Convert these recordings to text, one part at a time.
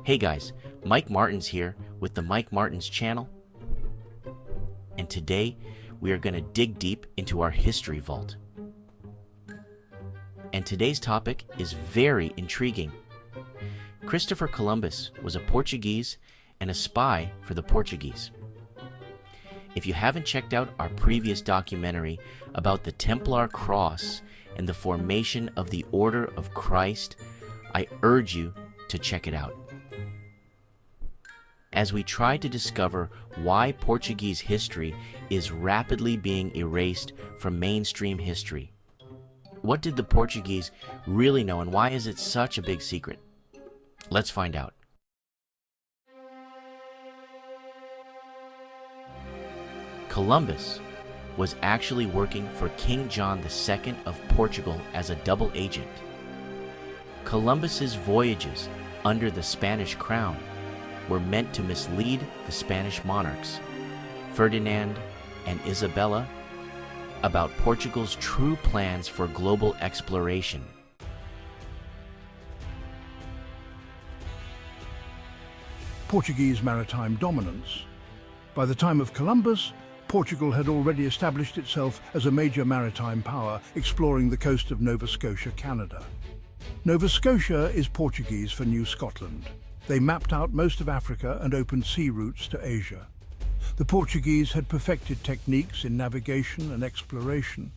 Hey guys, Mike Martins here with the Mike Martins channel. And today we are going to dig deep into our history vault. And today's topic is very intriguing. Christopher Columbus was a Portuguese and a spy for the Portuguese. If you haven't checked out our previous documentary about the Templar cross and the formation of the Order of Christ, I urge you to check it out. As we try to discover why Portuguese history is rapidly being erased from mainstream history. What did the Portuguese really know, and why is it such a big secret? Let's find out. Columbus was actually working for King John II of Portugal as a double agent. Columbus's voyages under the Spanish crown were meant to mislead the Spanish monarchs, Ferdinand and Isabella, about Portugal's true plans for global exploration. Portuguese maritime dominance. By the time of Columbus, Portugal had already established itself as a major maritime power, exploring the coast of Nova Scotia, Canada. Nova Scotia is Portuguese for New Scotland. They mapped out most of Africa and opened sea routes to Asia. The Portuguese had perfected techniques in navigation and exploration.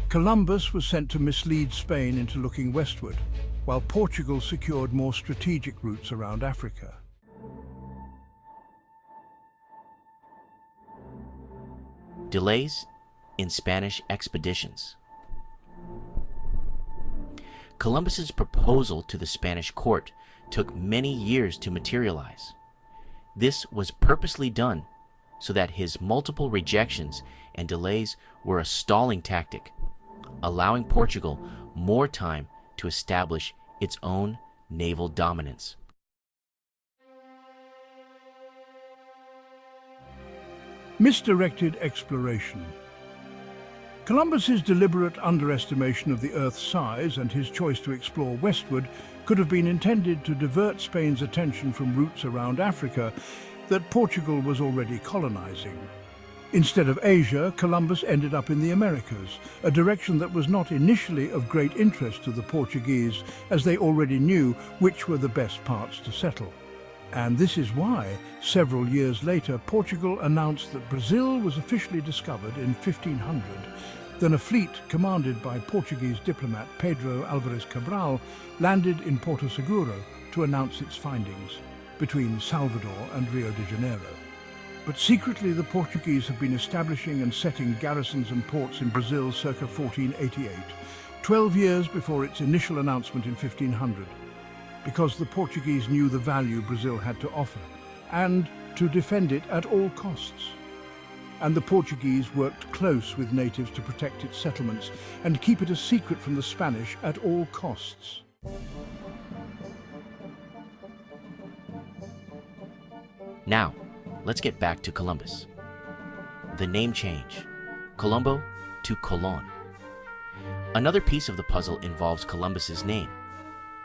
Columbus was sent to mislead Spain into looking westward, while Portugal secured more strategic routes around Africa. Delays in Spanish expeditions. Columbus's proposal to the Spanish court took many years to materialize. This was purposely done so that his multiple rejections and delays were a stalling tactic, allowing Portugal more time to establish its own naval dominance. Misdirected exploration. Columbus's deliberate underestimation of the Earth's size and his choice to explore westward could have been intended to divert Spain's attention from routes around Africa that Portugal was already colonizing. Instead of Asia, Columbus ended up in the Americas, a direction that was not initially of great interest to the Portuguese, as they already knew which were the best parts to settle. And this is why, several years later, Portugal announced that Brazil was officially discovered in 1500. Then a fleet commanded by Portuguese diplomat Pedro Álvares Cabral landed in Porto Seguro to announce its findings, between Salvador and Rio de Janeiro. But secretly the Portuguese have been establishing and setting garrisons and ports in Brazil circa 1488, 12 years before its initial announcement in 1500. Because the Portuguese knew the value Brazil had to offer, and to defend it at all costs. And the Portuguese worked close with natives to protect its settlements and keep it a secret from the Spanish at all costs. Now, let's get back to Columbus. The name change, Columbo to Colon. Another piece of the puzzle involves Columbus's name.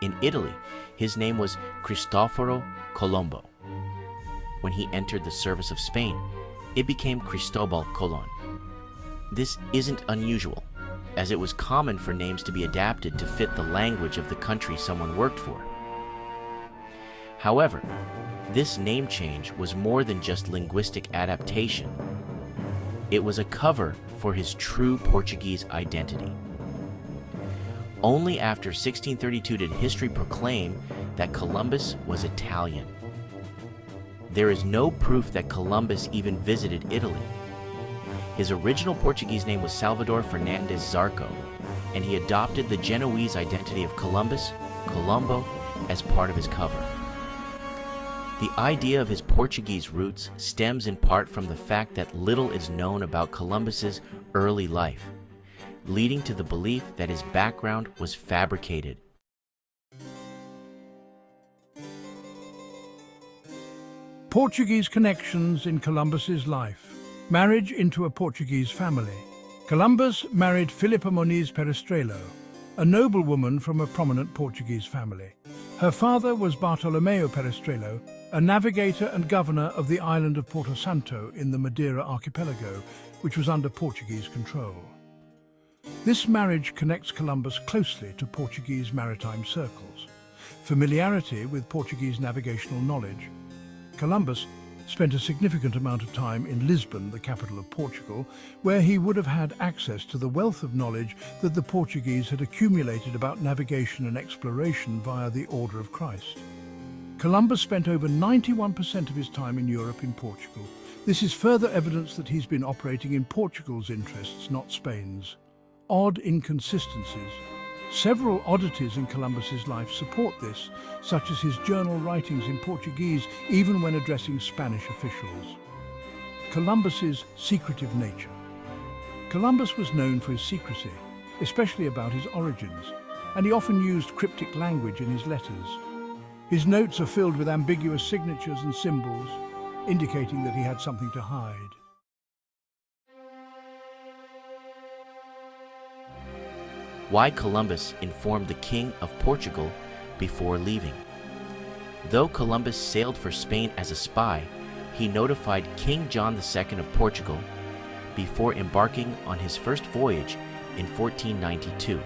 In Italy, his name was Cristoforo Colombo. When he entered the service of Spain, it became Cristobal Colon. This isn't unusual, as it was common for names to be adapted to fit the language of the country someone worked for. However, this name change was more than just linguistic adaptation. It was a cover for his true Portuguese identity. Only after 1632 did history proclaim that Columbus was Italian. There is no proof that Columbus even visited Italy. His original Portuguese name was Salvador Fernandes Zarco, and he adopted the Genoese identity of Columbus, Columbo, as part of his cover. The idea of his Portuguese roots stems in part from the fact that little is known about Columbus's early life, leading to the belief that his background was fabricated. Portuguese connections in Columbus's life. Marriage into a Portuguese family. Columbus married Filipa Moniz Perestrello, a noblewoman from a prominent Portuguese family. Her father was Bartolomeu Perestrello, a navigator and governor of the island of Porto Santo in the Madeira Archipelago, which was under Portuguese control. This marriage connects Columbus closely to Portuguese maritime circles. Familiarity with Portuguese navigational knowledge. Columbus spent a significant amount of time in Lisbon, the capital of Portugal, where he would have had access to the wealth of knowledge that the Portuguese had accumulated about navigation and exploration via the Order of Christ. Columbus spent over 91% of his time in Europe in Portugal. This is further evidence that he's been operating in Portugal's interests, not Spain's. Odd inconsistencies. Several oddities in Columbus's life support this, such as his journal writings in Portuguese even when addressing Spanish officials. Columbus's secretive nature. Columbus was known for his secrecy, especially about his origins, and he often used cryptic language in his letters. His notes are filled with ambiguous signatures and symbols, indicating that he had something to hide. Why Columbus informed the King of Portugal before leaving. Though Columbus sailed for Spain as a spy, he notified King John II of Portugal before embarking on his first voyage in 1492.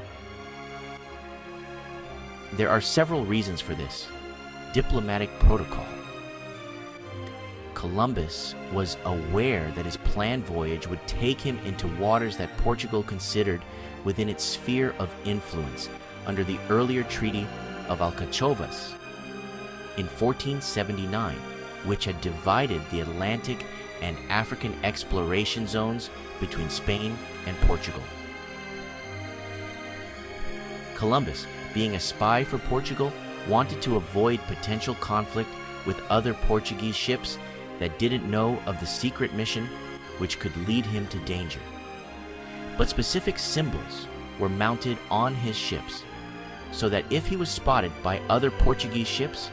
There are several reasons for this. Diplomatic protocol. Columbus was aware that his planned voyage would take him into waters that Portugal considered within its sphere of influence under the earlier Treaty of Alcáçovas in 1479, which had divided the Atlantic and African exploration zones between Spain and Portugal. Columbus, being a spy for Portugal, wanted to avoid potential conflict with other Portuguese ships that didn't know of the secret mission which could lead him to danger. But specific symbols were mounted on his ships so that if he was spotted by other Portuguese ships,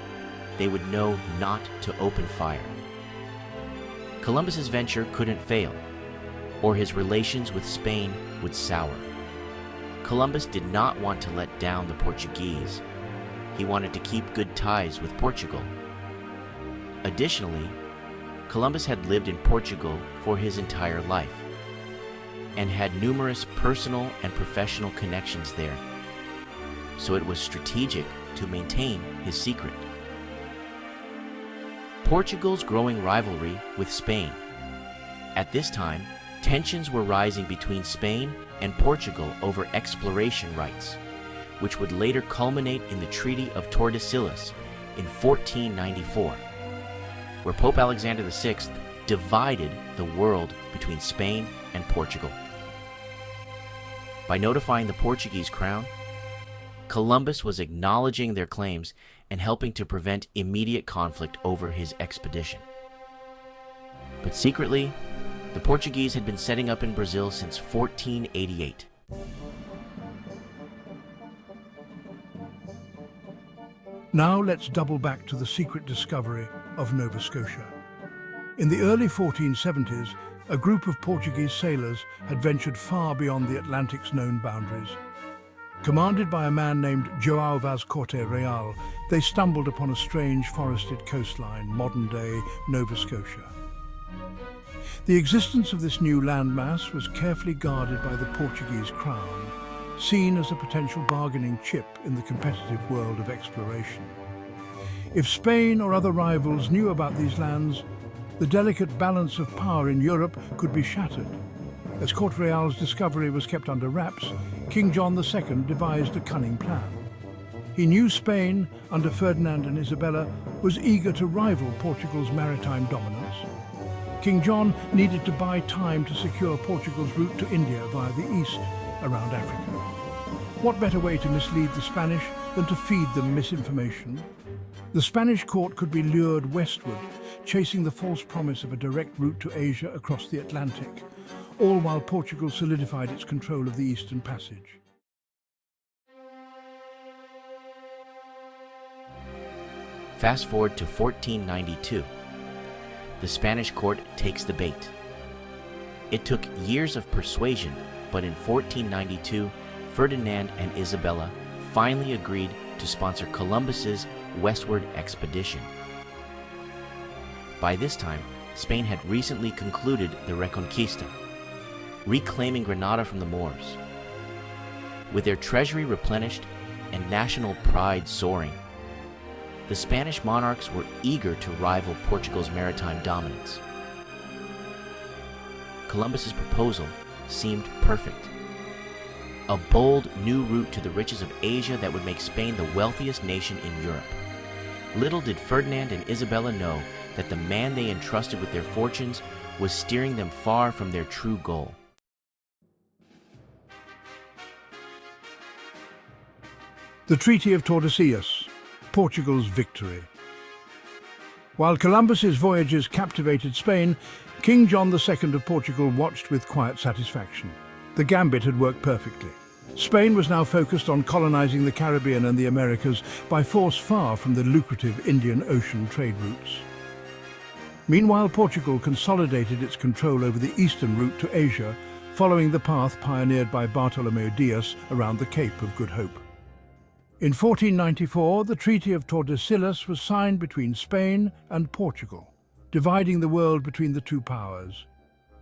they would know not to open fire. Columbus's venture couldn't fail, or his relations with Spain would sour. Columbus did not want to let down the Portuguese. He wanted to keep good ties with Portugal. Additionally, Columbus had lived in Portugal for his entire life and had numerous personal and professional connections there, so it was strategic to maintain his secret. Portugal's growing rivalry with Spain. At this time, tensions were rising between Spain and Portugal over exploration rights, which would later culminate in the Treaty of Tordesillas in 1494, where Pope Alexander VI divided the world between Spain and Portugal. By notifying the Portuguese Crown, Columbus was acknowledging their claims and helping to prevent immediate conflict over his expedition. But secretly, the Portuguese had been setting up in Brazil since 1488. Now let's double back to the secret discovery of Nova Scotia. In the early 1470s, a group of Portuguese sailors had ventured far beyond the Atlantic's known boundaries. Commanded by a man named João Vaz Corte Real, they stumbled upon a strange forested coastline, modern-day Nova Scotia. The existence of this new landmass was carefully guarded by the Portuguese Crown, seen as a potential bargaining chip in the competitive world of exploration. If Spain or other rivals knew about these lands, the delicate balance of power in Europe could be shattered. As Corte Real's discovery was kept under wraps, King John II devised a cunning plan. He knew Spain, under Ferdinand and Isabella, was eager to rival Portugal's maritime dominance. King John needed to buy time to secure Portugal's route to India via the east, around Africa. What better way to mislead the Spanish than to feed them misinformation? The Spanish court could be lured westward, chasing the false promise of a direct route to Asia across the Atlantic, all while Portugal solidified its control of the Eastern Passage. Fast forward to 1492. The Spanish court takes the bait. It took years of persuasion, but in 1492, Ferdinand and Isabella finally agreed to sponsor Columbus's westward expedition. By this time, Spain had recently concluded the Reconquista, reclaiming Granada from the Moors. With their treasury replenished and national pride soaring, the Spanish monarchs were eager to rival Portugal's maritime dominance. Columbus's proposal seemed perfect. A bold new route to the riches of Asia that would make Spain the wealthiest nation in Europe. Little did Ferdinand and Isabella know that the man they entrusted with their fortunes was steering them far from their true goal. The Treaty of Tordesillas, Portugal's victory. While Columbus's voyages captivated Spain, King John II of Portugal watched with quiet satisfaction. The gambit had worked perfectly. Spain was now focused on colonizing the Caribbean and the Americas by force far from the lucrative Indian Ocean trade routes. Meanwhile, Portugal consolidated its control over the eastern route to Asia, following the path pioneered by Bartolomeu Dias around the Cape of Good Hope. In 1494, the Treaty of Tordesillas was signed between Spain and Portugal, dividing the world between the two powers.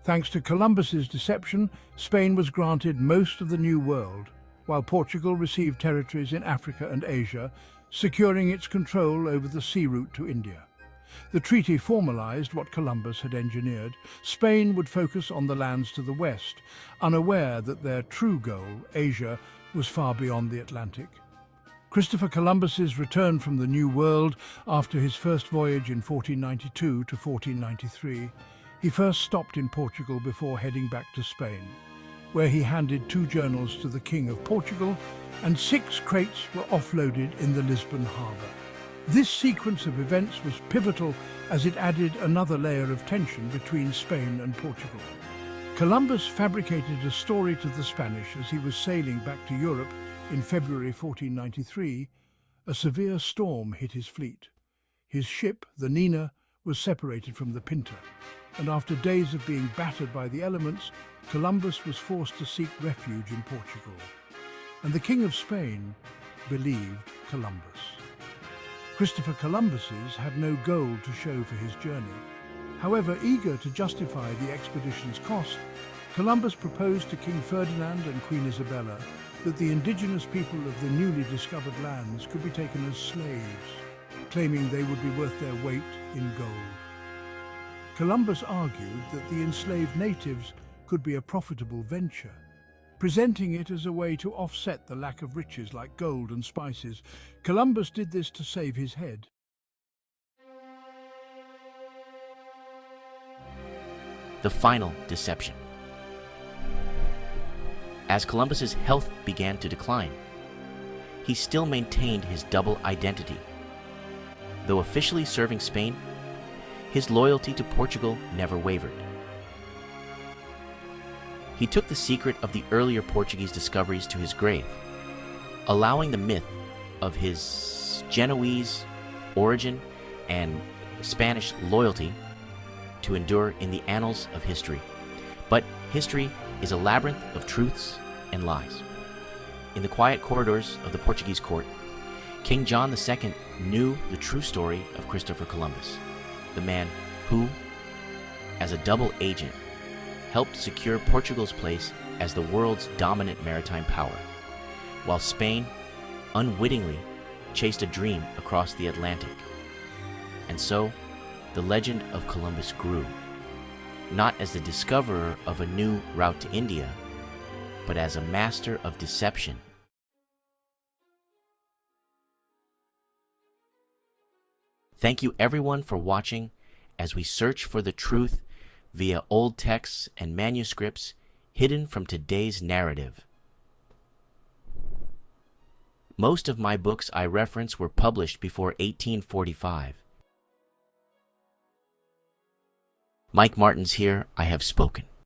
Thanks to Columbus's deception, Spain was granted most of the New World, while Portugal received territories in Africa and Asia, securing its control over the sea route to India. The treaty formalized what Columbus had engineered. Spain would focus on the lands to the west, unaware that their true goal, Asia, was far beyond the Atlantic. Christopher Columbus's return from the New World after his first voyage in 1492 to 1493, he first stopped in Portugal before heading back to Spain, where he handed 2 journals to the King of Portugal and 6 crates were offloaded in the Lisbon Harbor. This sequence of events was pivotal as it added another layer of tension between Spain and Portugal. Columbus fabricated a story to the Spanish as he was sailing back to Europe in February 1493. A severe storm hit his fleet. His ship, the Nina, was separated from the Pinta, and after days of being battered by the elements, Columbus was forced to seek refuge in Portugal. And the King of Spain believed Columbus. Christopher Columbus's had no gold to show for his journey. However, eager to justify the expedition's cost, Columbus proposed to King Ferdinand and Queen Isabella that the indigenous people of the newly discovered lands could be taken as slaves, claiming they would be worth their weight in gold. Columbus argued that the enslaved natives could be a profitable venture, presenting it as a way to offset the lack of riches like gold and spices. Columbus did this to save his head. The final deception. As Columbus's health began to decline, he still maintained his double identity. Though officially serving Spain, his loyalty to Portugal never wavered. He took the secret of the earlier Portuguese discoveries to his grave, allowing the myth of his Genoese origin and Spanish loyalty to endure in the annals of history. But history is a labyrinth of truths and lies. In the quiet corridors of the Portuguese court, King John II knew the true story of Christopher Columbus, the man who, as a double agent, helped secure Portugal's place as the world's dominant maritime power, while Spain unwittingly chased a dream across the Atlantic. And so, the legend of Columbus grew, not as the discoverer of a new route to India, but as a master of deception. Thank you everyone for watching as we search for the truth via old texts and manuscripts hidden from today's narrative. Most of my books I reference were published before 1845. Mike Martins here, I have spoken.